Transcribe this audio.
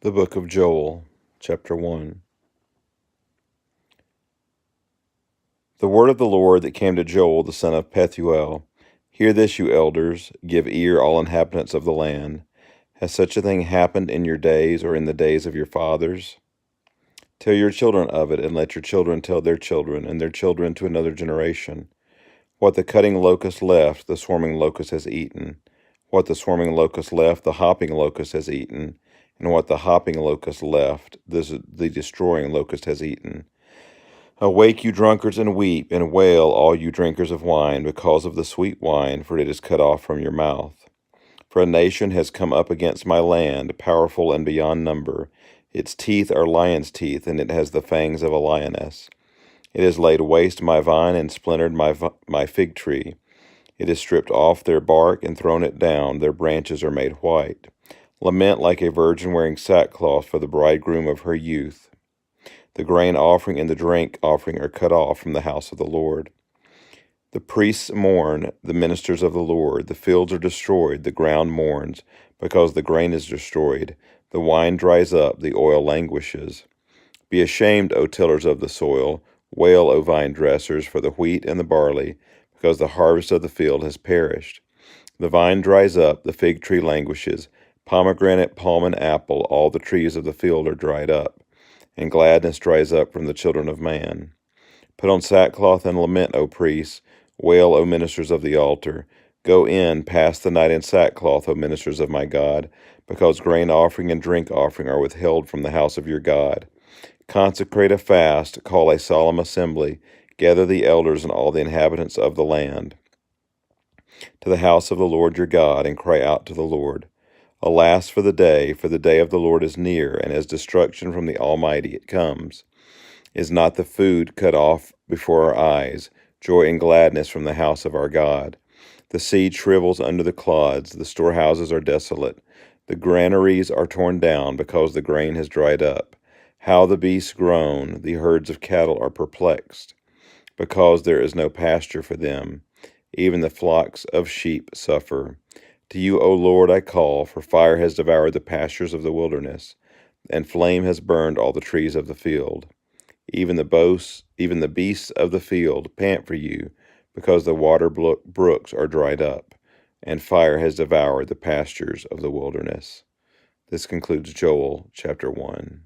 The book of Joel, chapter 1. The word of the Lord that came to Joel, the son of Pethuel. Hear this, you elders, give ear, all inhabitants of the land. Has such a thing happened in your days, or in the days of your fathers? Tell your children of it, and let your children tell their children, and their children to another generation. What the cutting locust left, the swarming locust has eaten. What the swarming locust left, the hopping locust has eaten. And what the hopping locust left, the destroying locust has eaten. Awake, you drunkards, and weep, and wail, all you drinkers of wine, because of the sweet wine, for it is cut off from your mouth. For a nation has come up against my land, powerful and beyond number. Its teeth are lion's teeth, and it has the fangs of a lioness. It has laid waste my vine and splintered my fig tree. It has stripped off their bark and thrown it down. Their branches are made white. Lament like a virgin wearing sackcloth for the bridegroom of her youth. The grain offering and the drink offering are cut off from the house of the Lord. The priests mourn, the ministers of the Lord. The fields are destroyed, the ground mourns, because the grain is destroyed. The wine dries up, the oil languishes. Be ashamed, O tillers of the soil. Wail, O vine dressers, for the wheat and the barley, because the harvest of the field has perished. The vine dries up, the fig tree languishes. Pomegranate, palm, and apple, all the trees of the field are dried up, and gladness dries up from the children of man. Put on sackcloth and lament, O priests. Wail, O ministers of the altar. Go in, pass the night in sackcloth, O ministers of my God, because grain offering and drink offering are withheld from the house of your God. Consecrate a fast, call a solemn assembly, gather the elders and all the inhabitants of the land to the house of the Lord your God, and cry out to the Lord. Alas for the day of the Lord is near, and as destruction from the Almighty it comes. Is not the food cut off before our eyes, joy and gladness from the house of our God? The seed shrivels under the clods, the storehouses are desolate, the granaries are torn down, because the grain has dried up. How the beasts groan, the herds of cattle are perplexed, because there is no pasture for them. Even the flocks of sheep suffer. To you, O Lord, I call, for fire has devoured the pastures of the wilderness, and flame has burned all the trees of the field. Even the beasts of the field pant for you, because the water brooks are dried up, and fire has devoured the pastures of the wilderness. This concludes Joel chapter 1.